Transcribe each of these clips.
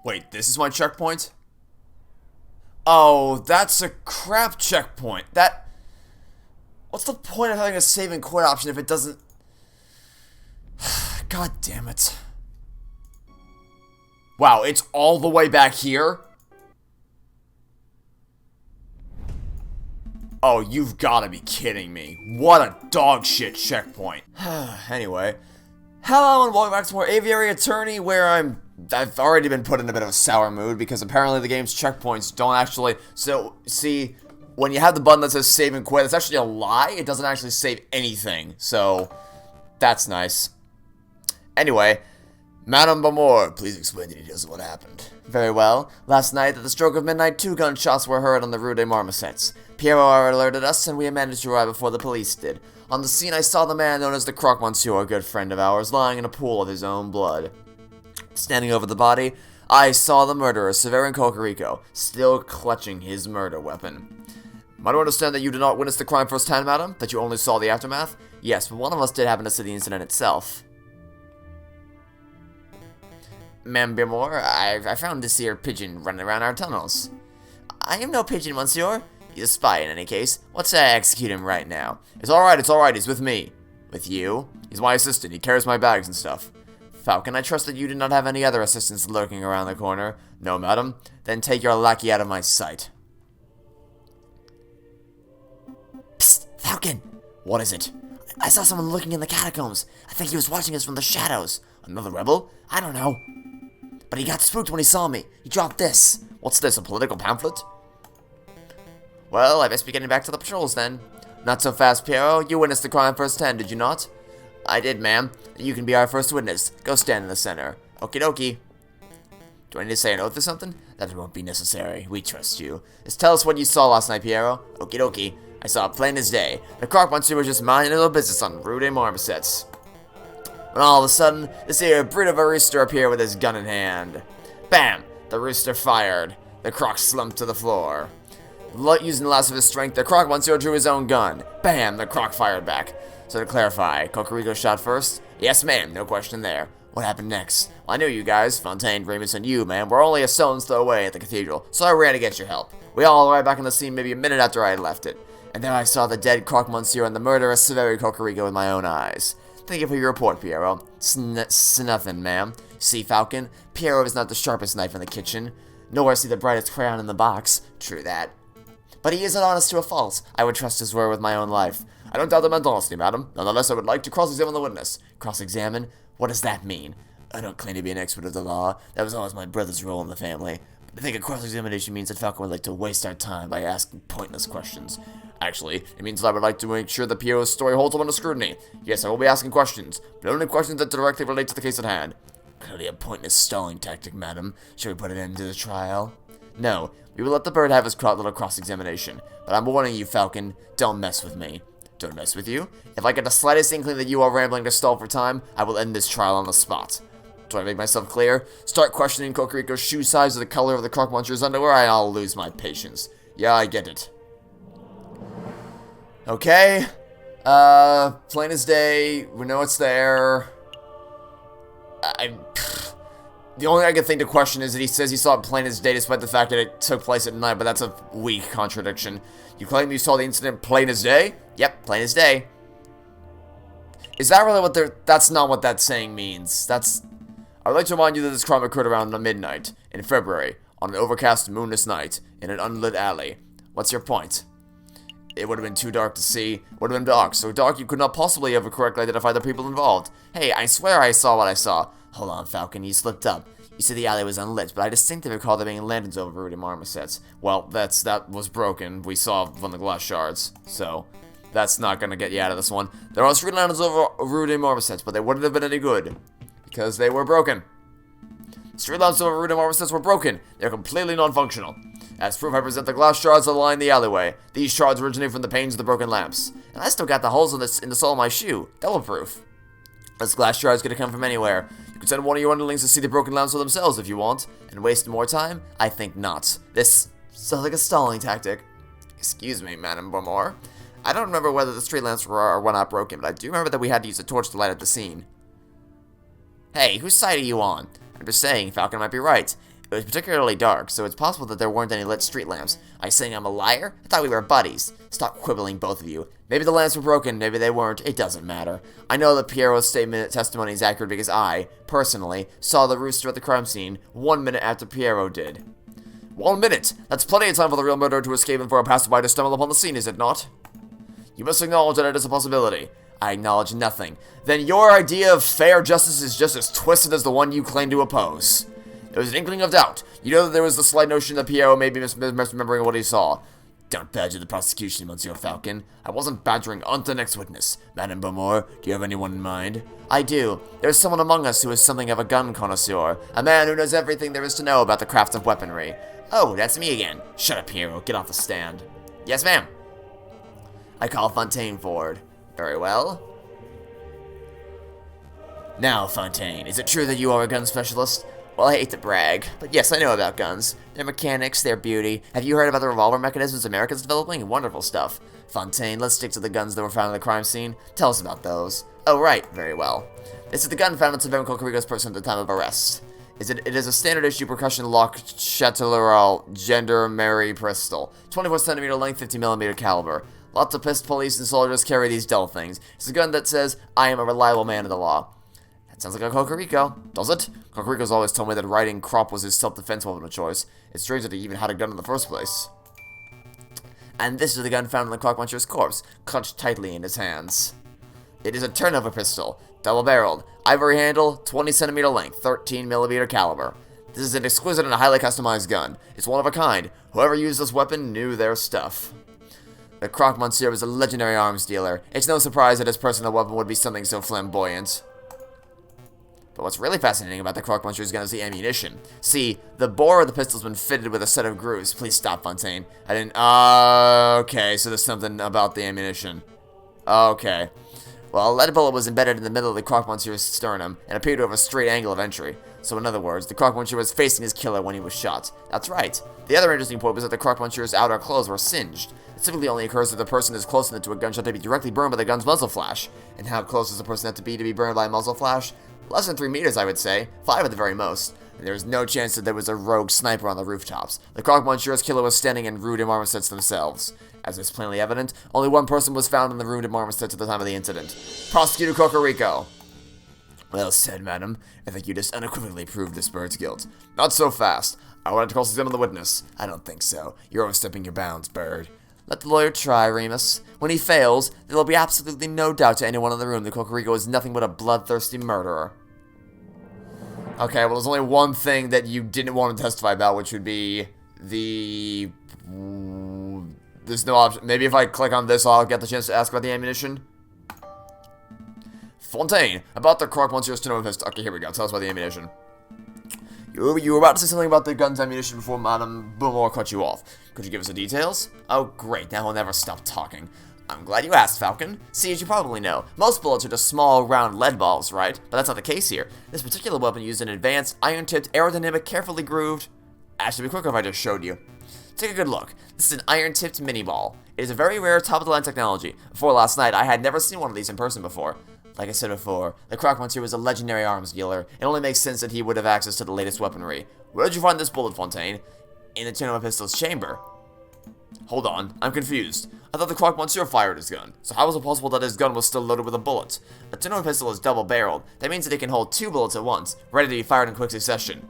Wait, this is my checkpoint? Oh, that's a crap checkpoint. What's the point of having a save and quit option if it doesn't... God damn it. Wow, it's all the way back here? Oh, you've gotta be kidding me. What a dog shit checkpoint. Anyway. Hello and welcome back to more Aviary Attorney, where I've already been put in a bit of a sour mood because apparently the game's checkpoints don't actually... So, see, when you have the button that says save and quit, it's actually a lie. It doesn't actually save anything. So, that's nice. Anyway, Madame Bamor, please explain the details of what happened. Very well. Last night, at the stroke of midnight, 2 gunshots were heard on the Rue des Marmosets. Pierrot alerted us, and we managed to arrive before the police did. On the scene, I saw the man known as the Croque Monsieur, a good friend of ours, lying in a pool of his own blood. Standing over the body, I saw the murderer, Severin Cocorico, still clutching his murder weapon. I don't understand that you did not witness the crime firsthand, madam? That you only saw the aftermath? Yes, but one of us did happen to see the incident itself. Ma'am Bamor, I found this here pigeon running around our tunnels. I am no pigeon, monsieur. He's a spy in any case. Let's execute him right now. It's alright, he's with me. With you? He's my assistant, he carries my bags and stuff. Falcon, I trust that you did not have any other assistants lurking around the corner. No, madam. Then take your lackey out of my sight. Psst, Falcon! What is it? I saw someone looking in the catacombs. I think he was watching us from the shadows. Another rebel? I don't know. But he got spooked when he saw me. He dropped this. What's this, a political pamphlet? Well, I best be getting back to the patrols then. Not so fast, Pierrot. You witnessed the crime firsthand, did you not? I did, ma'am. You can be our first witness. Go stand in the center. Okie dokie. Do I need to say an oath or something? That won't be necessary. We trust you. Just tell us what you saw last night, Pierrot. Okie dokie. I saw it plain as day. The Croque Monsieur was just minding his little business on Rue des Marmosets. When all of a sudden, this here brute of a rooster appeared with his gun in hand. Bam! The rooster fired. The croc slumped to the floor. Using the last of his strength, the Croque Monsieur drew his own gun. Bam! The croc fired back. So to clarify, Cocorico shot first? Yes, ma'am. No question there. What happened next? Well, I knew you guys, Fontaine, Remus, and you, ma'am, were only a stone's throw away at the cathedral, so I ran to get your help. We all arrived back on the scene maybe a minute after I had left it. And there I saw the dead Croque Monsieur and the murderer Severin Cocorico with my own eyes. Thank you for your report, Pierrot. It's nothing, ma'am. See, Falcon, Pierrot is not the sharpest knife in the kitchen, nor is he the brightest crayon in the box. True that. But he isn't honest to a fault. I would trust his word with my own life. I don't doubt the man's honesty, madam. Nonetheless, I would like to cross-examine the witness. Cross-examine? What does that mean? I don't claim to be an expert of the law. That was always my brother's role in the family. But I think a cross-examination means that Falcon would like to waste our time by asking pointless questions. Actually, it means that I would like to make sure that Pierrot's story holds up under scrutiny. Yes, I will be asking questions, but only questions that directly relate to the case at hand. Clearly a pointless stalling tactic, madam. Shall we put an end to the trial? No, we will let the bird have his little cross-examination. But I'm warning you, Falcon, don't mess with me. Don't mess with you? If I get the slightest inkling that you are rambling to stall for time, I will end this trial on the spot. Do I make myself clear? Start questioning Cocorico's shoe size or the color of the Croque Monsieur's underwear, and I'll lose my patience. Yeah, I get it. Okay. Plain as day. We know it's there. The only I can think to question is that he says he saw it plain as day despite the fact that it took place at night, but that's a weak contradiction. You claim you saw the incident plain as day? Yep, plain as day. Is that really what that's not what that saying means. I would like to remind you that this crime occurred around midnight, in February, on an overcast moonless night, in an unlit alley. What's your point? It would have been too dark to see. Would have been dark, so dark you could not possibly ever correctly identify the people involved. Hey, I swear I saw what I saw. Hold on, Falcon, you slipped up. You said the alley was unlit, but I distinctly recall there being lanterns over Rue des Marmosets. Well, that was broken. We saw from the glass shards, so that's not gonna get you out of this one. There are 3 lanterns over Rue des Marmosets, but they wouldn't have been any good because they were broken. Street lamps over Rue des Marmosets were broken. They're completely non-functional. As proof, I present the glass shards that line the alleyway. These shards originate from the panes of the broken lamps. And I still got the holes in the sole of my shoe. Double proof. This glass shard's gonna come from anywhere. You can send one of your underlings to see the broken lamps for themselves if you want. And waste more time? I think not. This sounds like a stalling tactic. Excuse me, Madame Bamor. I don't remember whether the street lamps were or were not broken, but I do remember that we had to use a torch to light up the scene. Hey, whose side are you on? I'm just saying, Falcon might be right. was particularly dark, so it's possible that there weren't any lit street lamps. Are you saying I'm a liar? I thought we were buddies. Stop quibbling, both of you. Maybe the lamps were broken, maybe they weren't. It doesn't matter. I know that Piero's testimony is accurate because I, personally, saw the rooster at the crime scene 1 minute after Piero did. 1 minute! That's plenty of time for the real murderer to escape and for a passerby to stumble upon the scene, is it not? You must acknowledge that it is a possibility. I acknowledge nothing. Then your idea of fair justice is just as twisted as the one you claim to oppose. There was an inkling of doubt. You know that there was the slight notion that Piero may be misremembering what he saw. Don't badger the prosecution, Monsieur Falcon. I wasn't badgering on the next witness. Madame Beaumont, do you have anyone in mind? I do. There's someone among us who is something of a gun connoisseur. A man who knows everything there is to know about the craft of weaponry. Oh, that's me again. Shut up, Piero. Get off the stand. Yes, ma'am. I call Fontaine forward. Very well. Now, Fontaine, is it true that you are a gun specialist? Well, I hate to brag, but yes, I know about guns. Their mechanics, their beauty. Have you heard about the revolver mechanisms America's developing? Wonderful stuff. Fontaine, let's stick to the guns that were found at the crime scene. Tell us about those. Oh, right. Very well. This is the gun found on Severo Cocorico's person at the time of arrest. It is a standard issue percussion lock Chatellerault gendarmerie pistol. 24cm length, 50mm caliber. Lots of pissed police and soldiers carry these dull things. It's a gun that says, I am a reliable man of the law. That sounds like a Cocorico, does it? Cocorico's always told me that riding crop was his self-defense weapon of choice. It's strange that he even had a gun in the first place. And this is the gun found in the Croque-Monsieur's corpse, clutched tightly in his hands. It is a turnover pistol, double-barreled, ivory handle, 20cm length, 13mm caliber. This is an exquisite and highly customized gun. It's one of a kind. Whoever used this weapon knew their stuff. The Croque-Monsieur was a legendary arms dealer. It's no surprise that his personal weapon would be something so flamboyant. But what's really fascinating about the Croque-Monsieur's gun is the ammunition. See, the bore of the pistol's been fitted with a set of grooves. Please stop, Fontaine. I didn't... okay, so there's something about the ammunition. Okay. Well, a lead bullet was embedded in the middle of the Croque-Monsieur's sternum and appeared to have a straight angle of entry. So in other words, the Croque-Monsieur was facing his killer when he was shot. That's right. The other interesting point was that the Croque-Monsieur's outer clothes were singed. It typically only occurs if the person is close enough to a gunshot to be directly burned by the gun's muzzle flash. And how close does the person have to be burned by a muzzle flash? Less than 3 meters, I would say. 5 at the very most. And there was no chance that there was a rogue sniper on the rooftops. The Croque-Monsieur's killer was standing in Rue des Marmousets themselves. As is plainly evident, only one person was found in the Rue des Marmousets at the time of the incident. Prosecutor Cocorico. Well said, madam. I think you just unequivocally proved this bird's guilt. Not so fast. I wanted to cross-examine the witness. I don't think so. You're overstepping your bounds, bird. Let the lawyer try, Remus. When he fails, there will be absolutely no doubt to anyone in the room that Cocorico is nothing but a bloodthirsty murderer. Okay, well, there's only one thing that you didn't want to testify about, which would be the... There's no option. Maybe if I click on this, I'll get the chance to ask about the ammunition. Fontaine, about the Croque-Monsieur's turnover pistol. Okay, here we go. Tell us about the ammunition. You were about to say something about the gun's ammunition before Madame Beaumont cut you off. Could you give us the details? Oh, great. Now he'll never stop talking. I'm glad you asked, Falcon. See, as you probably know, most bullets are just small, round lead balls, right? But that's not the case here. This particular weapon used an advanced, iron-tipped, aerodynamic, carefully grooved... Actually, it'd be quicker if I just showed you. Take a good look. This is an iron-tipped mini-ball. It is a very rare, top-of-the-line technology. Before last night, I had never seen one of these in person before. Like I said before, the Croque-Monsieur was a legendary arms dealer. It only makes sense that he would have access to the latest weaponry. Where did you find this bullet, Fontaine? In the turnover pistol's chamber. Hold on, I'm confused. I thought the Croque-Monsieur fired his gun, so how was it possible that his gun was still loaded with a bullet? A turnover pistol is double-barreled. That means that it can hold 2 bullets at once, ready to be fired in quick succession.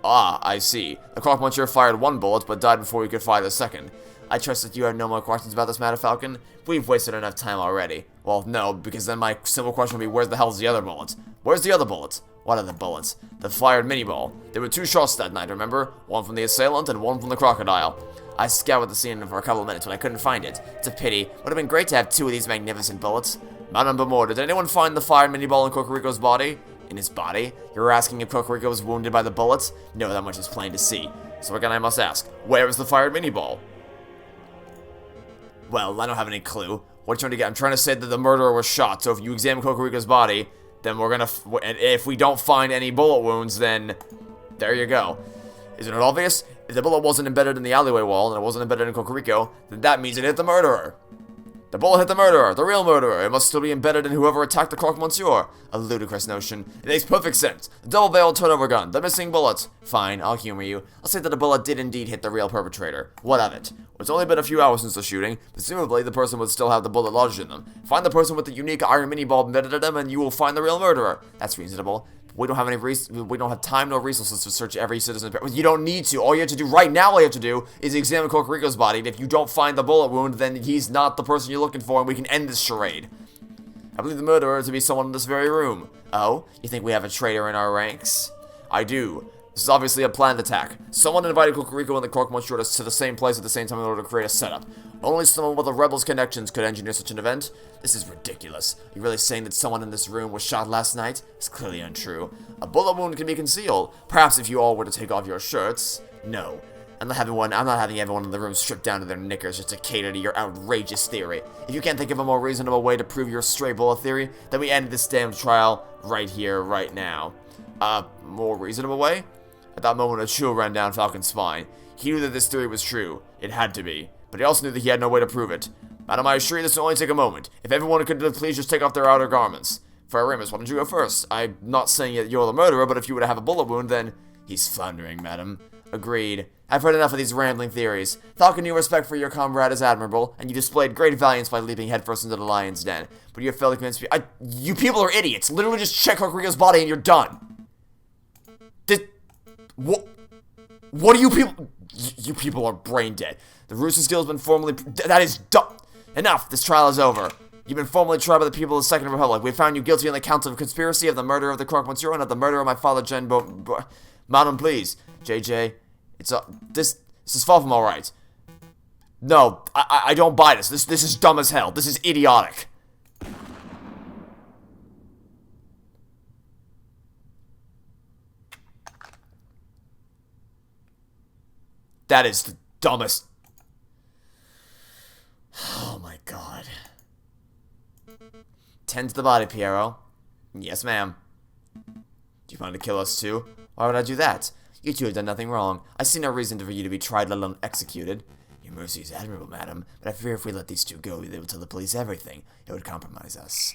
Ah, I see. The Croque-Monsieur fired 1 bullet, but died before he could fire the second. I trust that you have no more questions about this matter, Falcon? We've wasted enough time already. Well, no, because then my simple question would be, where the hell's the other bullet? Where's the other bullet? What other bullets? The fired mini-ball. There were 2 shots that night, remember? One from the assailant and one from the crocodile. I scoured the scene for a couple of minutes when I couldn't find it. It's a pity. Would have been great to have 2 of these magnificent bullets. Madame Beaumont, did anyone find the fired mini-ball in Cocorico's body? In his body? You're asking if Cocorico was wounded by the bullets? No, that much is plain to see. So again, I must ask, where is the fired mini-ball? Well, I don't have any clue. What are you trying to get? I'm trying to say that the murderer was shot, so if you examine Cocorico's body, then we're gonna... and if we don't find any bullet wounds, then... there you go. Isn't it obvious? If the bullet wasn't embedded in the alleyway wall, and it wasn't embedded in Cocorico, then that means it hit the murderer. The bullet hit the murderer, the real murderer. It must still be embedded in whoever attacked the croque monsieur. A ludicrous notion. It makes perfect sense. The double-barreled turnover gun, the missing bullet. Fine, I'll humor you. I'll say that the bullet did indeed hit the real perpetrator. What of it? It's only been a few hours since the shooting. Presumably, the person would still have the bullet lodged in them. Find the person with the unique iron mini bulb embedded in them, and you will find the real murderer. That's reasonable. We don't have time nor resources to search every citizen. You don't need to. All you have to do right now, is examine Cocorico's body. And if you don't find the bullet wound, then he's not the person you're looking for, and we can end this charade. I believe the murderer to be someone in this very room. Oh, you think we have a traitor in our ranks? I do. This is obviously a planned attack. Someone invited Cocorico and the croque monsieur to the same place at the same time in order to create a setup. Only someone with the rebels' connections could engineer such an event. This is ridiculous. Are you really saying that someone in this room was shot last night? It's clearly untrue. A bullet wound can be concealed. Perhaps if you all were to take off your shirts. No. I'm not having everyone in the room stripped down to their knickers just to cater to your outrageous theory. If you can't think of a more reasonable way to prove your stray bullet theory, then we end this damn trial right here, right now. More reasonable way? At that moment, a chill ran down Falcon's spine. He knew that this theory was true. It had to be. But he also knew that he had no way to prove it. Madam, I assure you this will only take a moment. If everyone could please just take off their outer garments. Friar Remus, why don't you go first? I'm not saying that you're the murderer, but if you were to have a bullet wound, then... He's floundering, madam. Agreed. I've heard enough of these rambling theories. Falcon, your respect for your comrade is admirable, and you displayed great valiance by leaping headfirst into the lion's den. But you have failed to convince me... You people are idiots! Literally just check Cocorico's body and you're done! What are you people... You people are brain dead. The Rooster skill has been formally... That is dumb. Enough. This trial is over. You've been formally tried by the people of the Second Republic. We found you guilty on the counts of conspiracy, of the murder of the croque monsieur, and of the murder of my father, Madam, please. JJ, this is far from alright. No, I don't buy this. This is dumb as hell. This is idiotic. That is the dumbest... Oh my god. Tend to the body, Piero. Yes, ma'am. Do you plan to kill us too? Why would I do that? You two have done nothing wrong. I see no reason for you to be tried, let alone executed. Your mercy is admirable, madam, but I fear if we let these two go, they will tell the police everything. It would compromise us.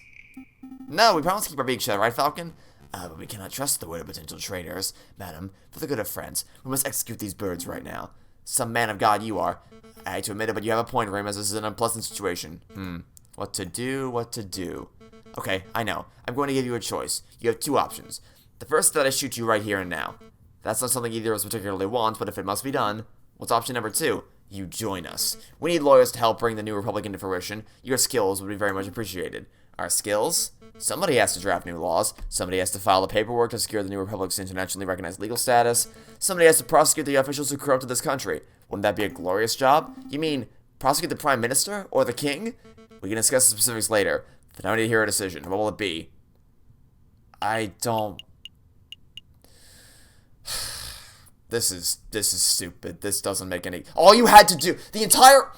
No, we promise to keep our beak shut, right, Falcon? But we cannot trust the word of potential traitors. Madam, for the good of friends, we must execute these birds right now. Some man of God you are. I hate to admit it, but you have a point, Remus. This is an unpleasant situation. What to do? Okay, I know. I'm going to give you a choice. You have two options. The first is that I shoot you right here and now. That's not something either of us particularly wants, but if it must be done, what's option number two? You join us. We need lawyers to help bring the new republic into fruition. Your skills would be very much appreciated. Our skills? Somebody has to draft new laws. Somebody has to file the paperwork to secure the new republic's internationally recognized legal status. Somebody has to prosecute the officials who corrupted this country. Wouldn't that be a glorious job? You mean, prosecute the prime minister? Or the king? We can discuss the specifics later. But now I need to hear a decision. What will it be? I don't... This is stupid. This doesn't make any... All you had to do... The entire...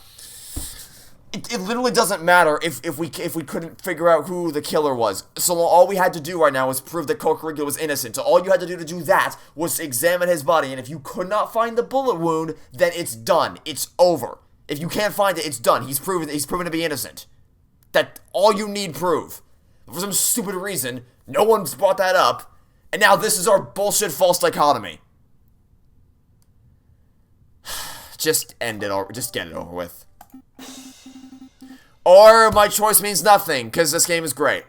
It literally doesn't matter if we couldn't figure out who the killer was. So all we had to do right now was prove that Cocorico was innocent. So all you had to do that was examine his body. And if you could not find the bullet wound, then it's done. It's over. If you can't find it, it's done. He's proven to be innocent. That all you need proof. For some stupid reason, no one's brought that up. And now this is our bullshit false dichotomy. Just end it or just get it over with. Or my choice means nothing, because this game is great.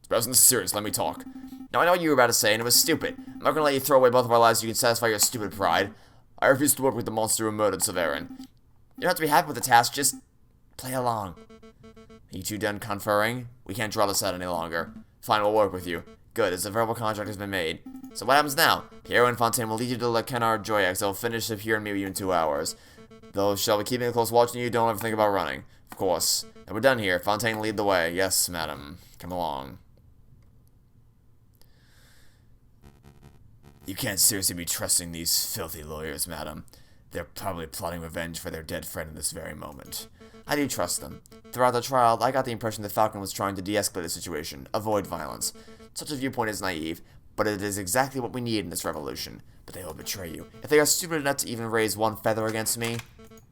But I wasn't serious, let me talk. Now I know what you were about to say, and it was stupid. I'm not gonna let you throw away both of our lives so you can satisfy your stupid pride. I refuse to work with the monster who murdered Severin. You don't have to be happy with the task, just play along. Are you two done conferring? We can't draw this out any longer. Fine, we'll work with you. Good, as the verbal contract has been made. So what happens now? Piero and Fontaine will lead you to Le Canard Joyex. They'll finish up here and meet you in 2 hours. Though shall be keeping a close watch on you, don't ever think about running. Of course. And we're done here. Fontaine, lead the way. Yes, madam. Come along. You can't seriously be trusting these filthy lawyers, madam. They're probably plotting revenge for their dead friend in this very moment. I do trust them. Throughout the trial, I got the impression that Falcon was trying to de-escalate the situation, avoid violence. Such a viewpoint is naive, but it is exactly what we need in this revolution. But they will betray you. If they are stupid enough to even raise one feather against me,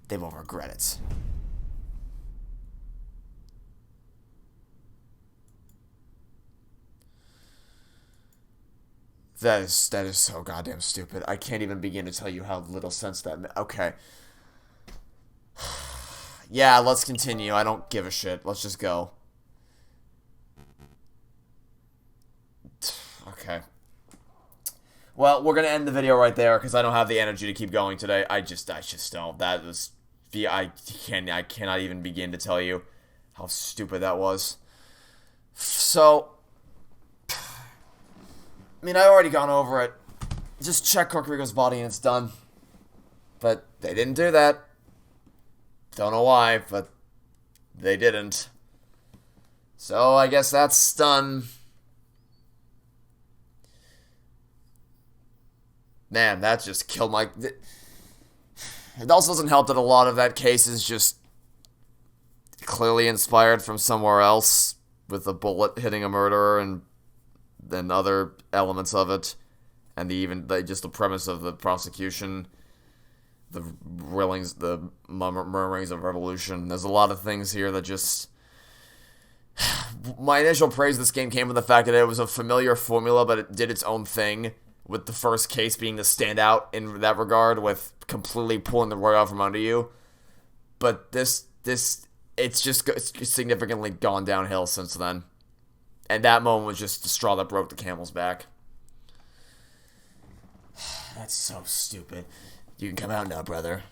they will regret it. That is so goddamn stupid. I can't even begin to tell you how little sense that okay. Yeah, let's continue. I don't give a shit. Let's just go. Okay. Well, we're gonna end the video right there because I don't have the energy to keep going today. I just don't. That was, I cannot even begin to tell you how stupid that was. So, I mean, I already gone over it. Just check Rodrigo's body and it's done. But they didn't do that. Don't know why, but they didn't. So I guess that's done. Man, that just killed my... It also doesn't help that a lot of that case is just clearly inspired from somewhere else, with a bullet hitting a murderer and then other elements of it, and just the premise of the prosecution, the murmurings of revolution. There's a lot of things here that just... My initial praise of this game came from the fact that it was a familiar formula, but it did its own thing, with the first case being the standout in that regard, with completely pulling the rug out from under you. But it's significantly gone downhill since then. And that moment was just the straw that broke the camel's back. That's so stupid. You can come out now, brother.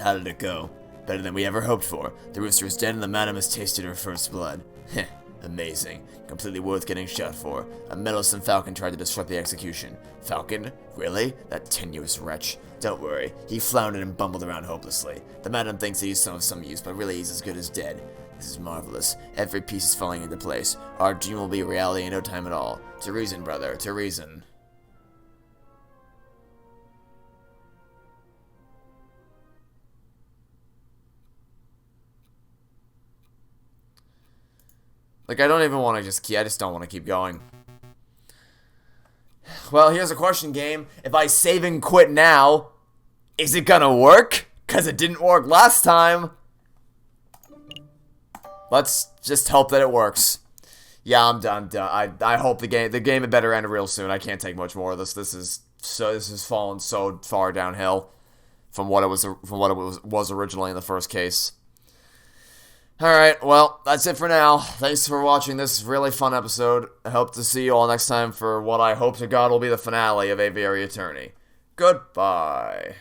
How did it go? Better than we ever hoped for. The rooster is dead and the madam has tasted her first blood. Heh. Amazing. Completely worth getting shot for. A meddlesome falcon tried to disrupt the execution. Falcon? Really? That tenuous wretch. Don't worry. He floundered and bumbled around hopelessly. The madam thinks that he's of some use, but really he's as good as dead. This is marvelous. Every piece is falling into place. Our dream will be a reality in no time at all. To reason, brother. To reason. Like, I don't even want to I just don't want to keep going. Well, here's a question, game. If I save and quit now, is it gonna work? Because it didn't work last time. Let's just hope that it works. Yeah, I'm done. I hope the game had better end real soon. I can't take much more of this. This has fallen so far downhill from what it was originally in the first case. Alright, well, that's it for now. Thanks for watching this really fun episode. I hope to see you all next time for what I hope to God will be the finale of Aviary Attorney. Goodbye.